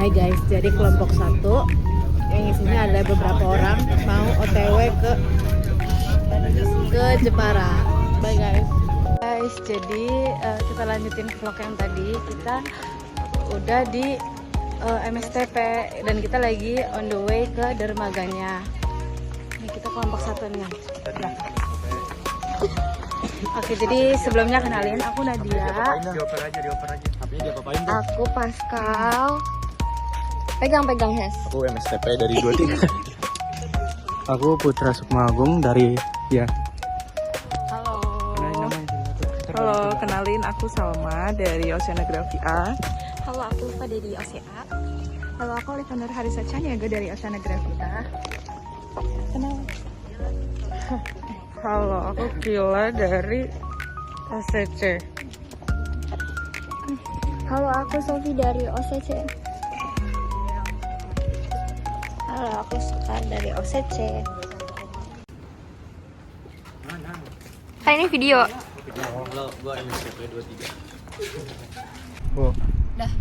Hai guys, jadi kelompok satu yang isinya ada beberapa orang mau OTW ke Jepara. Bye guys. Guys, jadi kita lanjutin vlog yang tadi. Kita udah di MSTP dan kita lagi on the way ke dermaganya. Ini kita kelompok satu nih. Oke, jadi sebelumnya kenalin, aku Nadia. Dioper aja. HP-nya diapa-apain tuh? Aku Pascal. Pegang Hes. Aku MSTP dari 23. Aku Putra Sukmagung dari Halo. Halo, kenalin aku Salma dari Oceanografi A. Halo, aku Lupa dari OCA. Halo, aku Alexander Harisa Caniaga dari Oceanografi A. Kenal? Halo, aku Kila dari OCC. Halo, aku Sofi dari OCC. Halo, aku Sekar dari OCC. Hai, ini video. Halo, gua MSTP 23. Dah,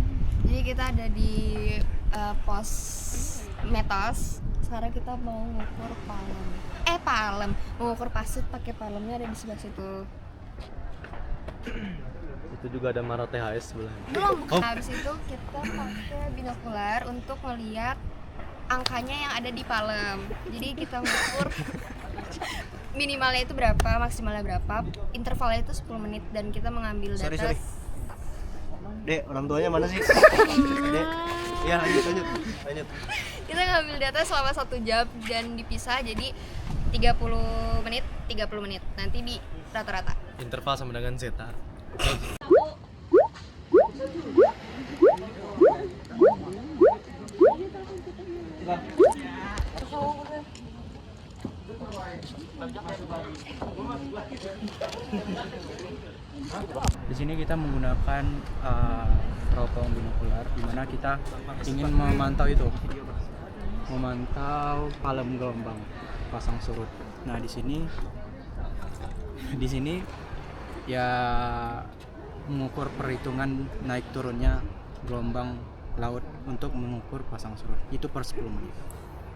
jadi kita ada di pos metos. Sekarang kita mau ngukur palem. Mengukur pasut pakai palemnya ada di sebelah situ. Itu juga ada Mara THS sebelah. Belum, habis itu kita pakai binokular untuk melihat angkanya yang ada di palem. Jadi kita mengukur minimalnya itu berapa, maksimalnya berapa, intervalnya itu 10 menit dan kita mengambil data. Sorry. Dek, orang tuanya mana sih? Dek. Iya, lanjut. Kita ngambil data selama 1 jam dan dipisah jadi 30 menit. Nanti di rata-rata. Interval sama dengan zeta. Di sini kita menggunakan teropong binokular, di mana kita ingin memantau palem gelombang pasang surut. Nah, di sini ya mengukur perhitungan naik turunnya gelombang laut untuk mengukur pasang surut itu per 10 menit.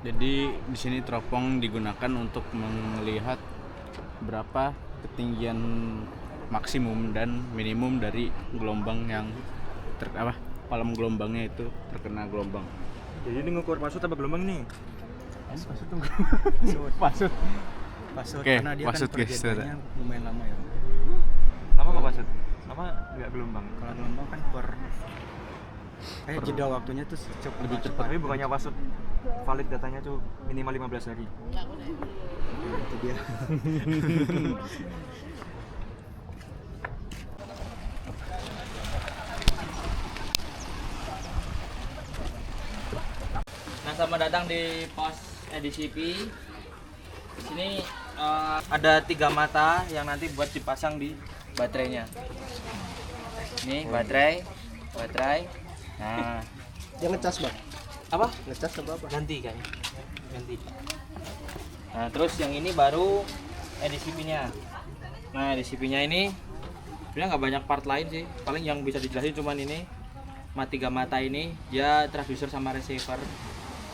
Jadi di sini teropong digunakan untuk melihat berapa ketinggian maksimum dan minimum dari gelombang yang palem gelombangnya itu terkena gelombang. Jadi ini ngukur pasut apa gelombang nih? Pasut Oke, karena dia pasut, kan guys. perjanjiannya lumayan lama ya. Nama apa pasut? Nama enggak gelombang. Kalau gelombang kan jeda waktunya tuh cukup Lebih cepat. Tapi bukannya pasut valid datanya tuh minimal 15 hari. Nah, itu dia. Nah, selamat datang di pos EDCP. Di sini ada 3 mata yang nanti buat dipasang di baterainya. Ini baterai. Nah, Dia ngecas, Bang. apa? Ngecas apa? Ganti. Nah, terus yang ini baru EDCP-nya. Nah, EDCP-nya ini sebenarnya nggak banyak part lain sih. Paling yang bisa dijelasin cuman ini. 3 mata ini dia transducer sama receiver.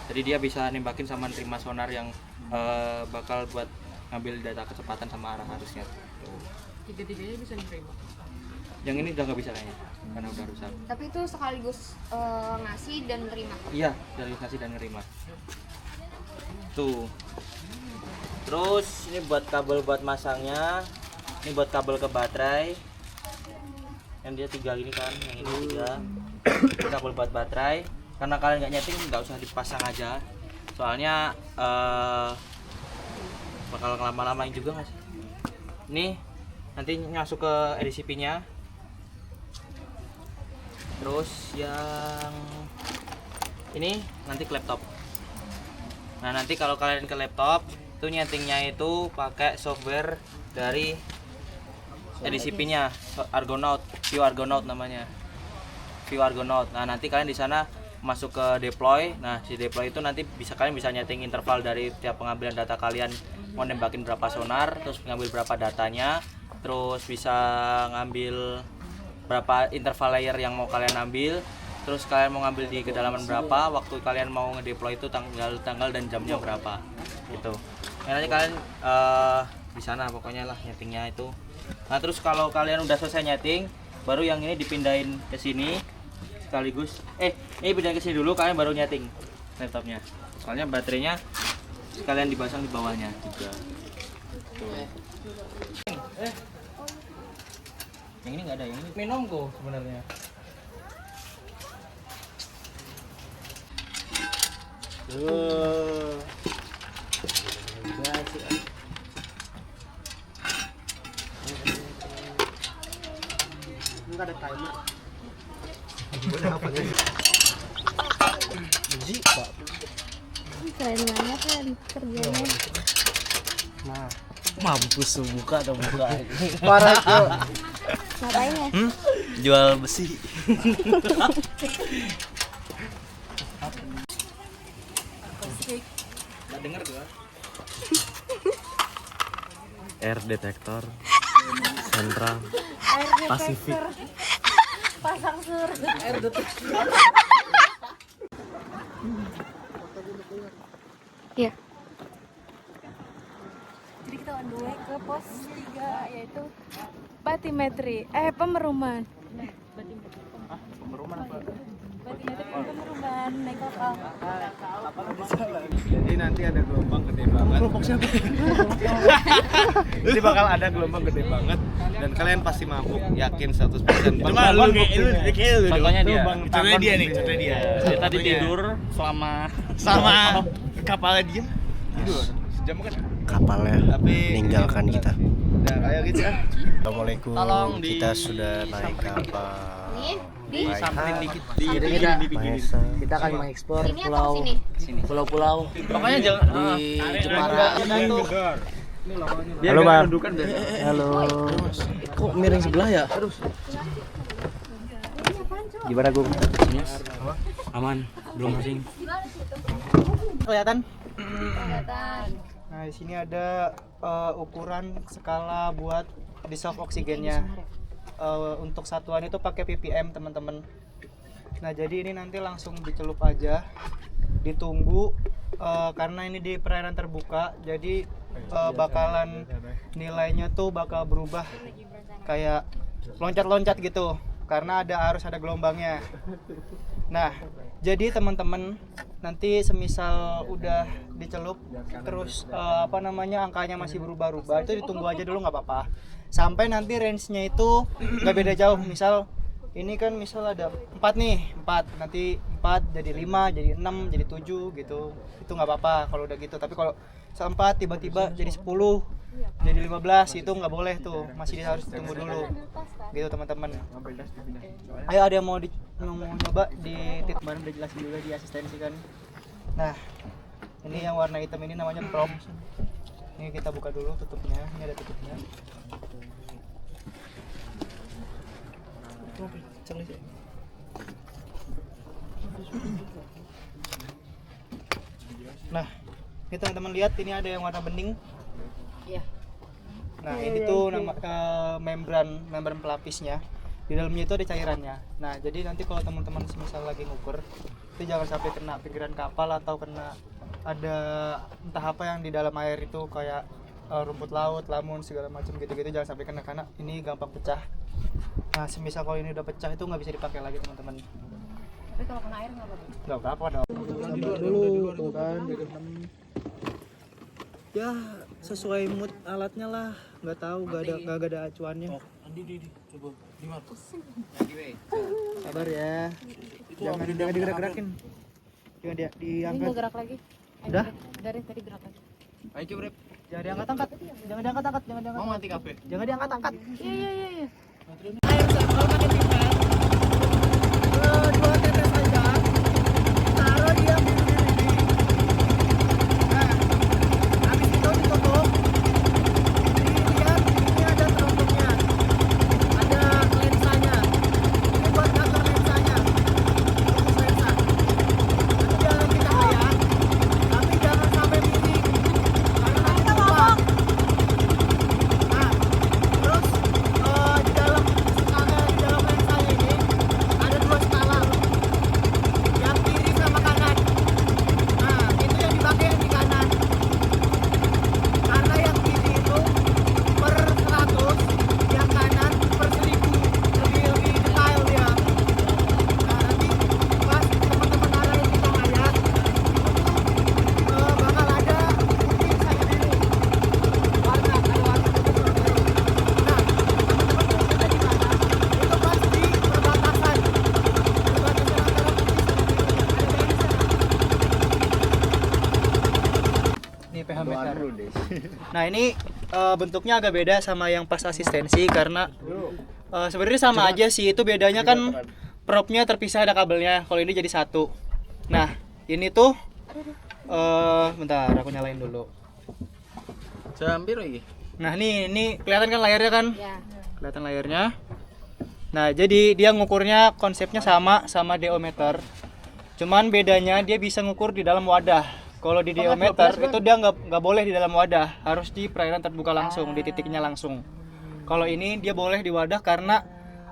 Jadi dia bisa nembakin sama nerima sonar yang bakal buat ngambil data kecepatan sama arah arusnya. Tiga-tiganya bisa diterima. Yang ini udah nggak bisa kayaknya karena udah rusak. Tapi itu sekaligus ngasih dan nerima. Iya, dari ngasih dan nerima. Tuh. Terus ini buat kabel buat masangnya. Ini buat kabel ke baterai. Yang dia 3 gini kan, yang ini 3. Ini kabel buat baterai. Karena kalian nggak nyeting, nggak usah dipasang aja. Soalnya bakal lama-lamain juga nggak sih? Nih nanti masuk ke EDCP-nya. Terus yang ini nanti ke laptop. Nah, nanti kalau kalian ke laptop itu nyetingnya itu pakai software dari EDCP-nya, Argonaut, View Argonaut namanya. View Argonaut. Nah, nanti kalian di sana masuk ke deploy. Nah, si deploy itu nanti kalian bisa nyeting interval dari tiap pengambilan data kalian, mau nembakin berapa sonar, terus ngambil berapa datanya, terus bisa ngambil berapa interval layer yang mau kalian ambil, terus kalian mau ngambil di kedalaman berapa, waktu kalian mau ngedeploy itu tanggal dan jamnya berapa gitu. Nah, nanti kalian di sana pokoknya lah nyetingnya itu. Nah terus kalau kalian udah selesai nyeting, baru yang ini dipindahin ke sini sekaligus. Ini pindahin ke sini dulu, kalian baru nyeting laptopnya. Soalnya baterainya sekalian dipasang di bawahnya juga. Tuh. Yang ini nggak ada, yang ini minum kok sebenarnya. Enggak ada timer. Keren banget kan kerjanya. Nah, Mampus buka atau buka. parah tuh. Ngapain ya? Jual besi. Nggak denger gua. Air detektor sentral Pasifik. Pasang sur. Air detektor. Iya. Jadi kita on the way ke pos 3 yaitu batimetri. Pemeruman. Pemeruman apa? Batimetri pemeruman naik kapal. Jadi nanti ada gelombang gede banget. Kelompok siapa? Jadi bakal ada gelombang gede banget dan kalian pasti mabuk, yakin 100%. Cuma lu Contohnya dia. contohnya dia nih, contohnya dia. Dia tadi tidur selama Sama kapalnya dia. Tidur. Sejam kan? Kapalnya Tapi meninggalkan kita. Udah, ayo gitu kan. Assalamualaikum. Tolong di- Kita sudah naik kapal. samperin dikit. Mahesa. Kita akan mengeksplor Sini atau sini? pulau-pulau Pokoknya jangan di Jepara. Halo bang. Halo. Kok miring sebelah ya? Gimana Gung? Aman, belum pusing. Kelihatan? Kelihatan. Nah, di sini ada ukuran skala buat dissolve oksigennya. Untuk satuan itu pakai ppm, teman-teman. Nah, jadi ini nanti langsung dicelup aja. Ditunggu karena ini di perairan terbuka, jadi bakalan nilainya tuh bakal berubah kayak loncat-loncat gitu karena harus ada gelombangnya. Nah, jadi teman-teman nanti semisal udah dicelup terus angkanya masih berubah-ubah, itu ditunggu aja dulu nggak apa-apa sampai nanti range-nya itu nggak beda jauh. Misal ini kan misal ada 4 nih, 4 nanti 4 jadi 5 jadi 6 jadi 7 gitu, itu nggak apa-apa kalau udah gitu. Tapi kalau 4 tiba-tiba jadi 10 jadi 15 itu nggak boleh tuh, masih harus ditunggu dulu gitu teman-teman. Ayo, ada yang mau nyoba di titik mana, udah jelasin juga di asistensi kan. Nah, ini yang warna hitam ini namanya prop. Ini kita buka dulu tutupnya, ini ada tutupnya. Nah, ini teman-teman lihat, ini ada yang warna bening. Iya. Nah, ini tuh nama membran pelapisnya. Di dalamnya itu ada cairannya. Nah, jadi nanti kalau teman-teman misal lagi ngukur, itu jangan sampai kena pinggiran kapal atau kena ada entah apa yang di dalam air itu kayak rumput laut, lamun segala macam gitu-gitu, jangan sampai kena karena ini gampang pecah. Nah, semisal kalau ini udah pecah itu nggak bisa dipakai lagi teman-teman. Tapi kalau kena air nggak apa-apa. Nggak apa-apa dong. Dulu tuh kan. Ya sesuai mood alatnya lah, nggak tahu, nggak ada acuannya. Sabar ya, jangan digerak-gerakin, jangan Ini diangkat. nggak gerak lagi. Udah? Dari tadi gerak lagi. Ayo coba. Jangan diangkat-angkat, jangan diangkat-angkat, Mau mati kafe. jangan diangkat-angkat. Iya. Dua tetes aja, taruh diam di sini. Nah, habis itu ditutup. Dilihat, ini ada teruntuknya, ada lensanya. Ini buat ngatur lensanya, fokus lensa. Nanti jangan kita kayak, tapi jangan sampai miring, karena nanti tumpah. Nah, terus di dalam Nah ini bentuknya agak beda sama yang pas asistensi karena sebenarnya sama aja sih, itu bedanya kan propnya terpisah ada kabelnya, kalau ini jadi satu. Nah ini tuh bentar aku nyalain dulu. Jam biru lagi. Nah ini kelihatan kan layarnya kan? Ya. Kelihatan layarnya. Nah jadi dia ngukurnya konsepnya sama diometer. Cuman bedanya dia bisa ngukur di dalam wadah. Kalau di diometer itu dia nggak boleh di dalam wadah, harus di perairan terbuka langsung, di titiknya langsung. Kalau ini dia boleh di wadah karena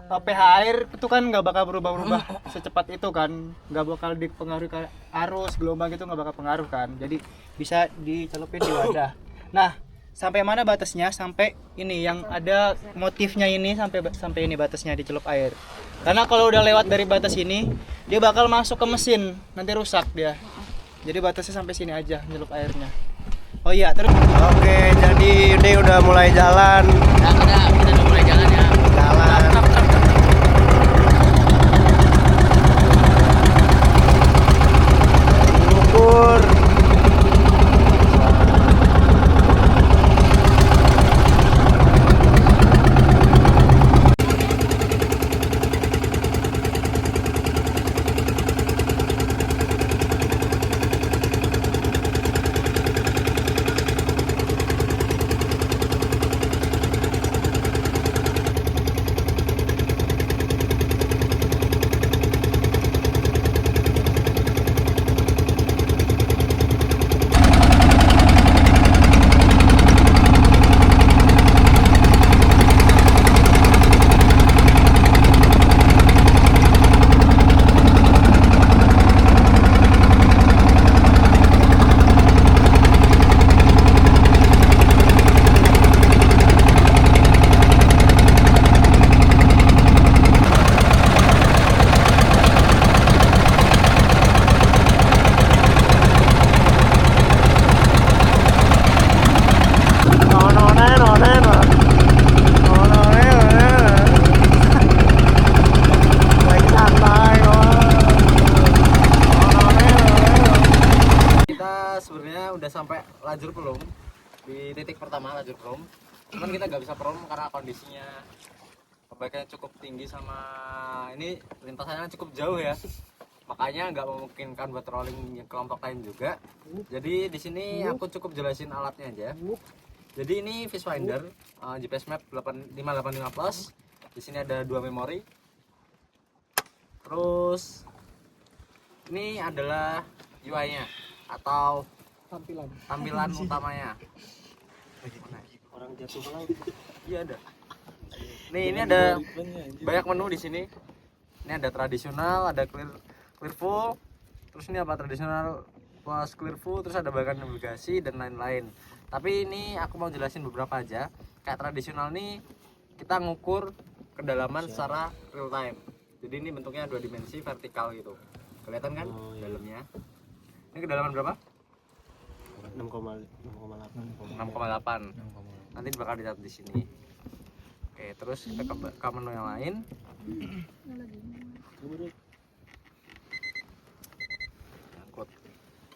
pH air itu kan nggak bakal berubah-ubah secepat itu kan, nggak bakal dipengaruhi ke arus, gelombang itu nggak bakal pengaruh kan. Jadi bisa dicelupin di wadah. Nah sampai mana batasnya? Sampai ini yang ada motifnya ini sampai ini batasnya dicelup air. Karena kalau udah lewat dari batas ini, dia bakal masuk ke mesin, nanti rusak dia. Jadi batasnya sampai sini aja nyelup airnya. Oh iya, terus Oke, jadi ini udah mulai jalan. Kita udah mulai jalan ya. Jalan. Ukur. Sebenarnya udah sampai lajur Pelum, di titik pertama lajur Pelum. Cuman kita nggak bisa Pelum karena kondisinya kebaikannya cukup tinggi sama ini lintasannya cukup jauh ya, makanya nggak memungkinkan buat rolling kelompok lain juga. Jadi di sini aku cukup jelasin alatnya aja. Jadi ini fish finder GPS map 5855 plus. Di sini ada 2 memori. Terus ini adalah UI-nya atau tampilan utamanya. Orang jatuh ke laut. Iya ada. Nih ini ada banyak menu di sini. Ini ada tradisional, ada clear full. Terus ini apa tradisional plus clear full, terus ada bagian navigasi dan lain-lain. Tapi ini aku mau jelasin beberapa aja. Kayak tradisional nih kita ngukur kedalaman secara real time. Jadi ini bentuknya 2 dimensi vertikal gitu. Kelihatan kan dalamnya? Ini kedalaman berapa? 6,8. Nanti bakal dilihat di sini. Oke, terus kita ke menu yang lain.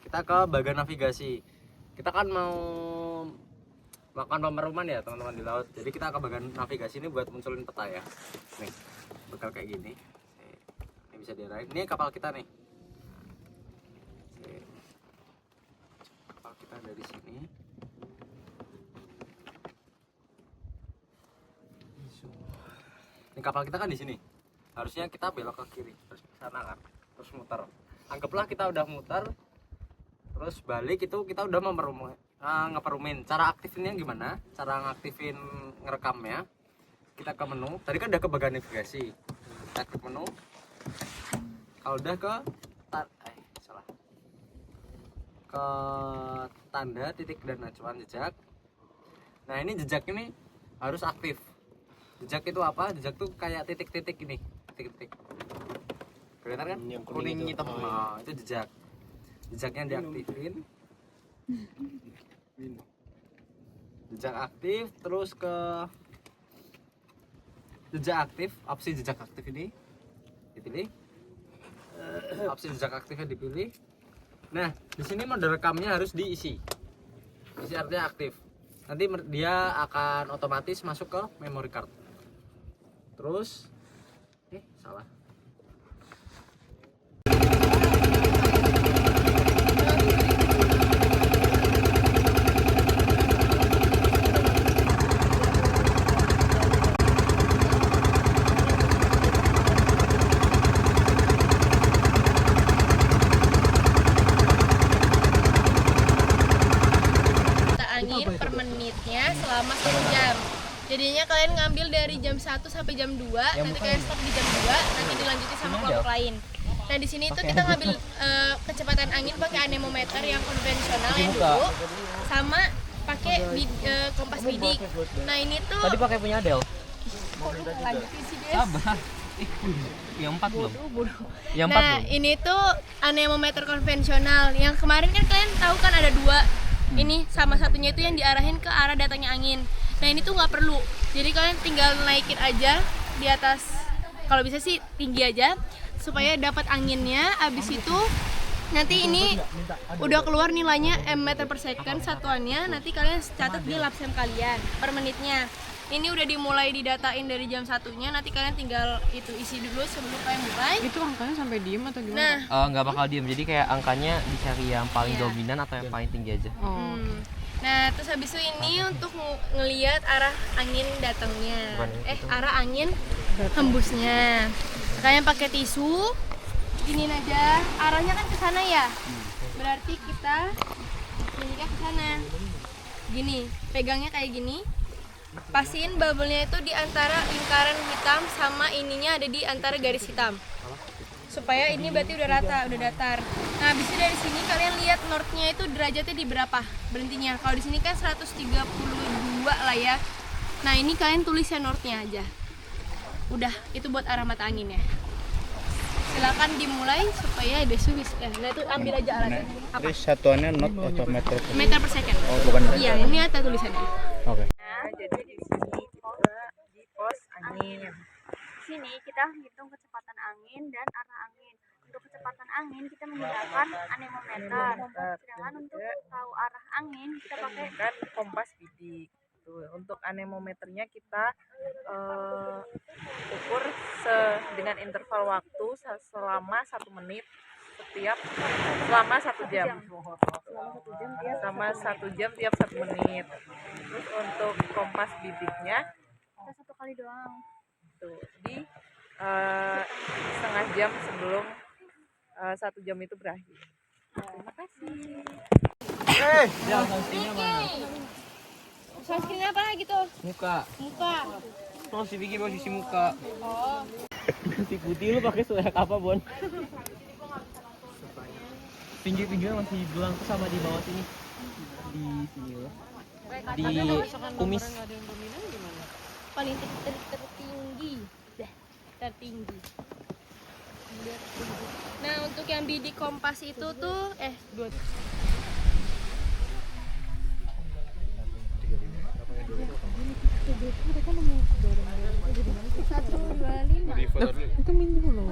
Kita ke bagian navigasi. Kita kan mau melakukan pemeruman ya teman-teman di laut. Jadi kita ke bagian navigasi ini buat munculin peta ya. Nih, bakal kayak gini. Ini bisa diarahin. Ini kapal kita nih. Kapal kita dari sini. Ini kapal kita kan di sini. Harusnya kita belok ke kiri, terus ke sana kan. Terus muter. Anggaplah kita udah muter. Terus balik itu kita udah ngeperumin. Cara aktifinnya gimana? Cara ngaktifin ngerekamnya. Kita ke menu. Tadi kan udah ke bagian navigasi. Kita ke menu. Kalau udah ke ke tanda titik dan acuan jejak. Nah ini jejak ini harus aktif. Jejak itu apa? Jejak tuh kayak titik-titik ini, titik-titik. Kelihatan kan? Yang Kuning itu. hitam. Oh, iya. Nah, itu jejak. Jejaknya diaktifin. Jejak aktif, terus ke jejak aktif, opsi jejak aktif ini dipilih. Opsi jejak aktifnya dipilih. Nah, di sini mode rekamnya harus diisi. Isi artinya aktif. nanti dia akan otomatis masuk ke memory card. Terus salah. Angin per menitnya selama 1 jam. Jadinya kalian ngambil dari jam 1 sampai jam 2, nanti kalian stop di jam 2, nanti dilanjutin sama kelompok lain. Nah, di sini tuh kita ngambil kecepatan angin pakai anemometer yang konvensional yang dulu sama pakai kompas bidik. Nah, ini tuh Tadi pakai punya Adel. lanjutin sih, Des. Sabar. Yang 4 belum? Yang 4 Nah, belum? ini tuh anemometer konvensional. Yang kemarin kan kalian tahu kan ada 2. Ini sama satunya itu yang diarahin ke arah datangnya angin. Nah, ini tuh nggak perlu. Jadi kalian tinggal naikin aja di atas. Kalau bisa sih tinggi aja supaya dapat anginnya. Abis itu nanti ini udah keluar nilainya meter per second satuannya. Nanti kalian catat di lapsem kalian per menitnya. Ini udah dimulai didatain dari jam 1-nya, nanti kalian tinggal itu isi dulu sebelum kalian mulai. Itu angkanya sampai diem atau gimana? Nah, Nggak bakal diem, jadi kayak angkanya dicari yang paling Iya. dominan atau yang paling tinggi aja. Nah, terus habis itu ini untuk ngelihat arah angin datangnya. Arah angin hembusnya. Kalian pakai tisu, giniin aja. Arahnya kan ke sana ya. Berarti kita gini ke sana. Gini, pegangnya kayak gini. Pastiin bubble-nya itu di antara lingkaran hitam sama ininya ada di antara garis hitam. Supaya ini berarti udah rata, udah datar. Nah, habis itu dari sini kalian lihat north-nya itu derajatnya di berapa berhentinya. Kalau di sini kan 132 lah ya. Nah, ini kalian tulis ya north-nya aja. Udah, itu buat arah mata anginnya. Silakan dimulai supaya besok bisa. Nah, itu ambil aja alatnya. Apa? Jadi satuannya knot atau meter? Meter per second. Oh, bukan. Iya, ini ada tulisannya. Oke. Jadi di sini kita di pos angin. Di sini kita hitung kecepatan angin dan arah angin. Untuk kecepatan angin kita menggunakan anemometer. Sedangkan untuk tahu arah angin kita pakai kompas bidik. Untuk anemometernya kita ukur dengan interval waktu selama 1 menit selama 1 jam. Selama 1 jam tiap 1 menit. Terus untuk kompas bibitnya kita 1 kali doang. Tuh, di setengah jam sebelum 1 jam itu berakhir. Terima kasih. Sunscreen apa lagi tuh? Muka. Muka. Masih bikin posisi muka. Oh. Putih-putih lu pakai selek apa, Bon? Pinggir-pinggirnya masih belang tuh sama di bawah sini. Di sini loh. Di kumis. Paling tertinggi. Tertinggi. Nah, untuk yang bidik kompas itu tuh 125. Itu minjem loh.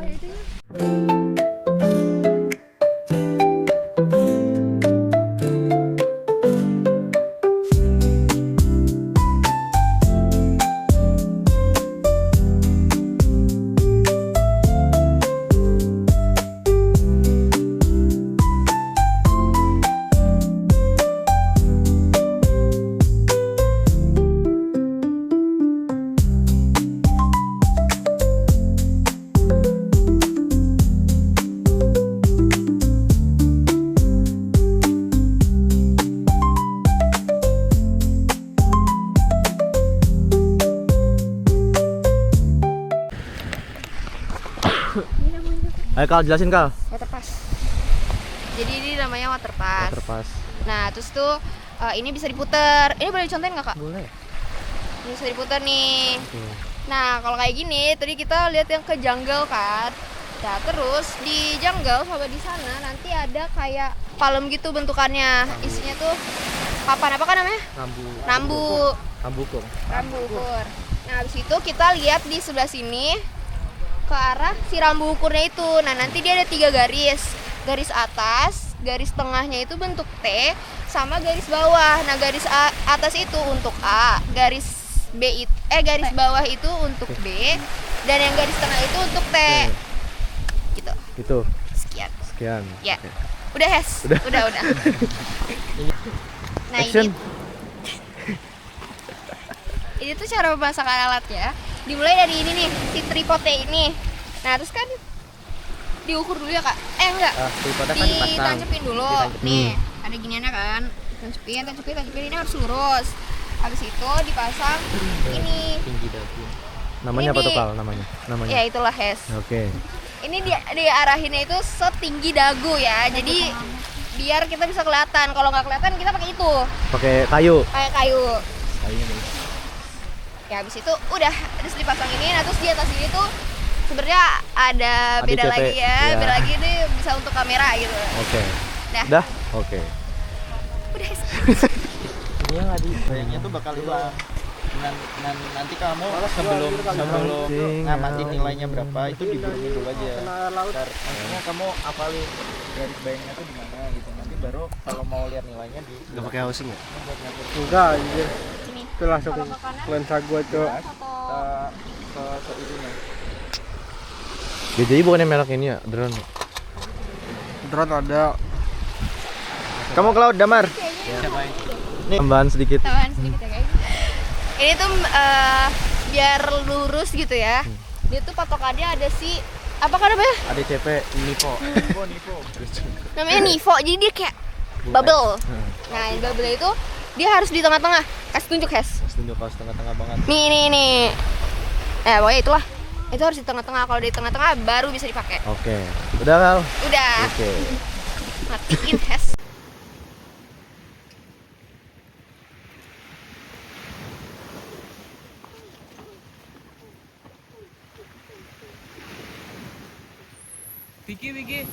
Ayo Kal, jelasin Kal. Waterpass. Jadi ini namanya waterpass. Terpas. Nah, terus tuh ini bisa diputer. Ini boleh dicontohin nggak, Kak? Boleh. Ini bisa diputer nih. Nah, kalau kayak gini, tadi kita lihat yang ke jungle kan. Nah, terus di jungle sama di sana nanti ada kayak palem gitu bentukannya. Isinya tuh papan apa kan namanya? Rambu. Rambu ukur. Nah, habis itu kita lihat di sebelah sini ke arah si rambu ukurnya itu. Nah, nanti dia ada 3 garis. Garis atas, garis tengahnya itu bentuk T, sama garis bawah. Nah, garis atas itu untuk A, garis garis bawah itu untuk B, dan yang garis tengah itu untuk T. Gitu. Itu. Sekian. Ya. Oke. Udah, Hes. Udah. Nah, Action. ini tuh cara memasangkan alatnya. Dimulai dari ini nih, si tripodnya ini. Nah, terus kan diukur dulu ya, Kak? Enggak. Tripodnya kan dipasang. Ditancapin dulu. Nih, ada giniannya kan. Tancapin. Ini harus lurus. Habis itu dipasang ini. Tinggi dagu. Namanya Ini apa tuh, Kal? Namanya. Ya, itulah, Hes. Oke. Ini diarahinnya itu setinggi dagu ya. Jadi biar kita bisa kelihatan. Kalau nggak kelihatan kita pakai itu. Pakai kayu. Kayak kayu. Ya, habis itu udah terus dipasang ini. Nah, terus di atas ini tuh sebenarnya ada beda ADCP. lagi ya. Ya. Beda lagi ini bisa untuk kamera gitu. Oke. Dah. Dah? Oke. Udah. Ini yang bayangnya tuh bakal hilang. Nanti kamu sebelum ngamatin nilainya berapa itu diburumin dulu aja. Maksudnya kamu hafalin garis bayangnya tuh di mana gitu. Nanti baru kalau mau lihat nilainya di. Enggak pakai housing ya? Enggak, anjir. Itu langsung lensa gua, Cok. Ke itunya. Ya, jadi bukannya merek ini ya, drone. Drone ada. Kamu ke laut, Damar. Tambahan sedikit. Tambahan sedikit ya, guys. Ini tuh biar lurus gitu ya. Dia tuh patokannya ada apa kan namanya? ADCP Nipo. Namanya Nivo. Jadi dia kayak bubble. Nah, yang bubble itu dia harus di tengah-tengah. Kasih tunjuk, Hes. Tunjuk pas tengah-tengah banget. Nih. Pokoknya itulah. Itu harus di tengah-tengah. Kalau di tengah-tengah baru bisa dipakai. Oke. Udah, Kal? Udah. Oke. Matiin, Hes. Vicky.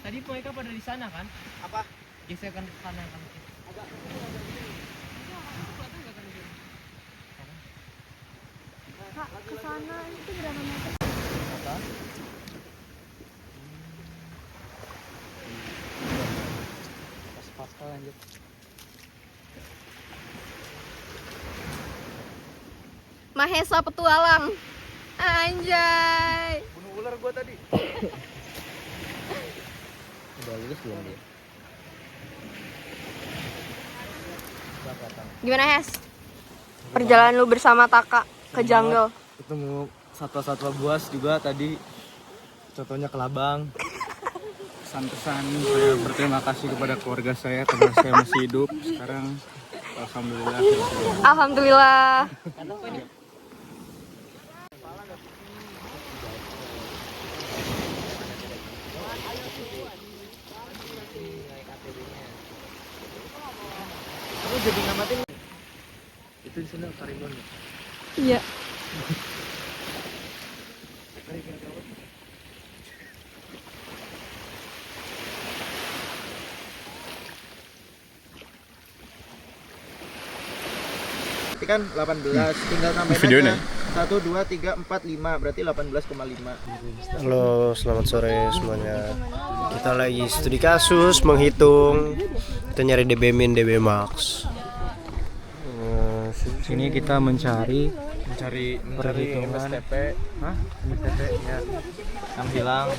Tadi mereka pada di sana kan? Apa? Geserkan ke sana kan. Kak, ke sana itu berapa meter? Pas lanjut. Mahesa petualang. Anjay. Bunuh ular gua tadi. Udah lulus belum dia? Gimana, Hes? Perjalanan lu bersama Taka ke jungle. Ketemu satwa-satwa buas juga tadi. Contohnya kelabang. Pesan-pesan saya berterima kasih kepada keluarga saya karena saya masih hidup sekarang. Alhamdulillah. Alhamdulillah. Kamu jadi ngamatin. Itu di sana Karimun. Iya. Berarti kan 18, tinggal nambahin Videonya? aja 1, 2, 3, 4, 5, berarti 18,5. Halo, selamat sore semuanya. Kita lagi studi kasus, menghitung. Kita nyari DB min, DB max. Sini kita mencari perhitungan. MSTP. MSTP ya. Yang hilang.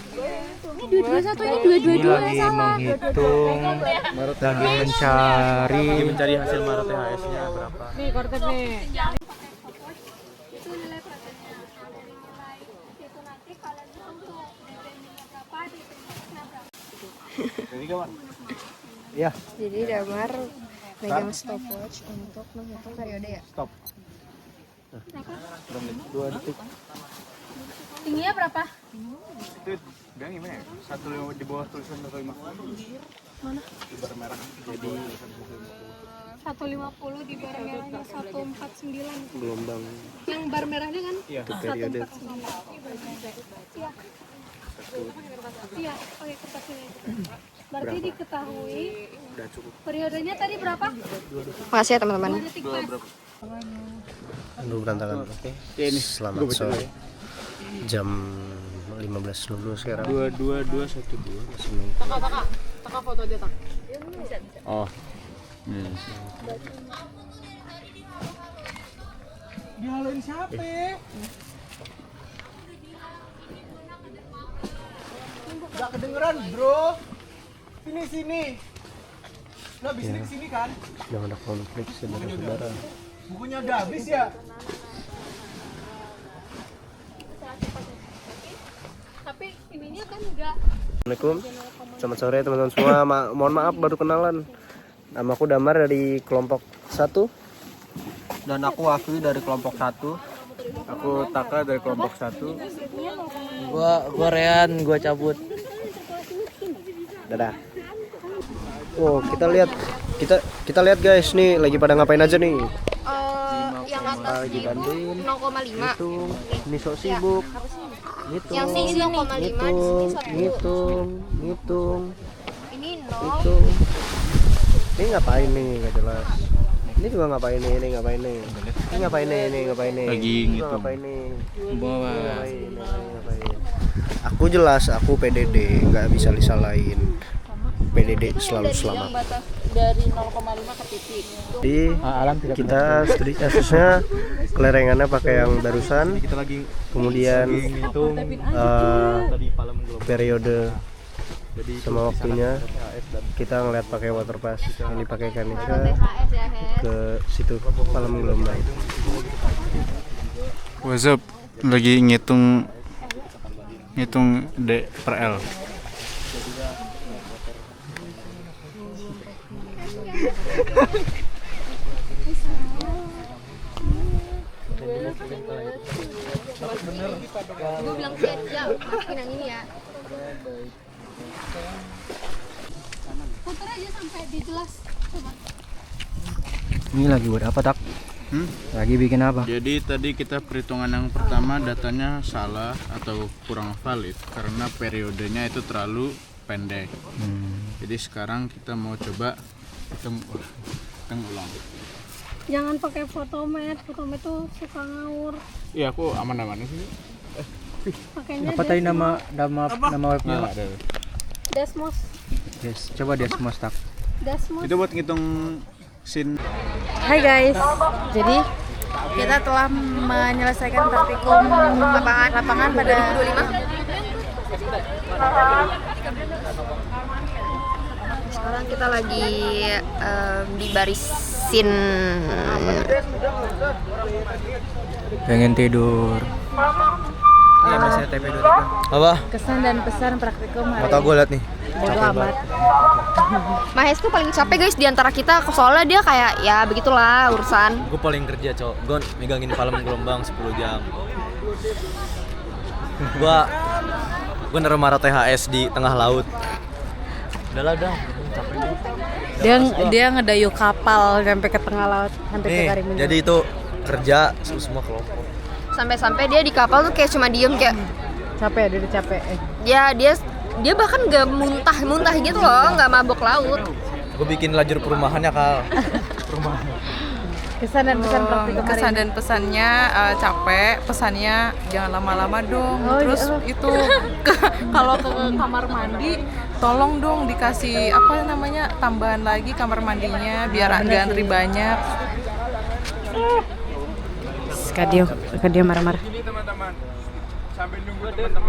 Ini 221 ini 222. Ini lagi menghitung dan mencari hasil Maret THS-nya berapa. Nih, kortep nih. Itu nilai prosesnya. Itu nanti kalian untuk DP-nya berapa, DP-nya berapa. Iya. Jadi Damar megang stopwatch untuk menghitung periode ya. Stop. 2 detik. Tingginya berapa? Itu bilang gimana ya? 1 di bawah tulisan 150. Mana? Di bar merah. Jadi 150 di bar merahnya 149. Gelombang. Yang bar merahnya kan? Iya. 149. Iya. Iya, oke kertas ini. Berarti diketahui Udah cukup. periodenya tadi berapa? Makasih ya teman-teman. 2 detik pas. Aduh, berantakan. Oke. Selamat sore. Jam 15.00 sekarang. 2212. Taka foto aja, Tak. Oh. Dihalain siapa? Gak kedengeran, bro. Sini. Lo habis ini kesini kan? Jangan ada konflik saudara-saudara. Bukunya udah habis ya? Tapi ininya kan enggak. Assalamualaikum, selamat sore teman-teman semua. Mohon maaf baru kenalan. Namaku Damar dari kelompok 1. Dan aku Afri dari kelompok 1. Aku Taka dari kelompok 1. Gua Rean, gua cabut. Dadah. Oh, kita lihat guys nih lagi pada ngapain aja nih. Yang atasnya Lagi itu bantuin. 0,5. Hitung, ini sok sibuk. Yang sini 0,5, di sini 1. Ngitung. Ini 0. Hitung. Ini ngapain nih? Gak jelas. Ini juga ngapain nih? Ini ngapain nih? Ini ngapain nih? Ini ngapain nih? Lagi Ini juga ngitung. ngapain nih? Bawa. Ngapain? Aku jelas, aku PDD, nggak bisa disalahin. PDD selalu selamat. Batas dari 0,5 ke titik. Jadi kita studi kasusnya kelerengannya pakai yang barusan. Kita lagi Kemudian hitung tadi palem gelombang. periode Jadi sama waktunya kita ngeliat pakai water pass yang dipakai Kanisha THS ya, He. ke situ Palem Gelombang. What's up? Lagi ngitung D per L. Gue bilang siap, masukin yang ini ya. Putar aja sampai dijelas. Coba. Ini lagi buat apa, Tak? Lagi bikin apa? Jadi tadi kita perhitungan yang pertama datanya salah atau kurang valid karena periodenya itu terlalu pendek. Jadi sekarang kita mau coba hitung ulang. Jangan pakai fotomet tuh suka ngawur. Iya, aku aman-aman sih. Pakainya Apa tadi nama webnya? Nah, ada. Desmos. Yes, coba Desmos, Tak. Desmos. Itu buat ngitung sin. Hai guys, jadi kita telah menyelesaikan praktikum lapangan pada 25. Sekarang kita lagi di barisin. Pengen tidur. Iya, masih TP 23. Apa? kesan dan pesan praktikum hari Mata gue liat nih. bodo amat. Mahes tuh paling capek guys di antara kita, soalnya dia kayak ya begitulah urusan. Gue paling kerja, Cok. Gue megangin palem gelombang 10 jam. Gue nerima THS di tengah laut. Udah. Dia ngedayu kapal sampai ke tengah laut, sampai ke Nih, Karimun. jadi itu kerja semua kelompok. Sampai-sampai dia di kapal tuh kayak cuma diem kayak capek, dia udah capek. ya dia bahkan gak muntah gitu loh, nggak mabok laut. Gue bikin lajur perumahannya, Kal. Kesan dan pesan praktikum hari Kesan ini. dan pesannya capek, pesannya jangan lama-lama dong. Oh, Terus iya. itu kalau ke kamar mandi tolong dong dikasih apa namanya tambahan lagi kamar mandinya biar nggak antri banyak. Kadio marah-marah. Ini teman-teman. Sambil nunggu teman-teman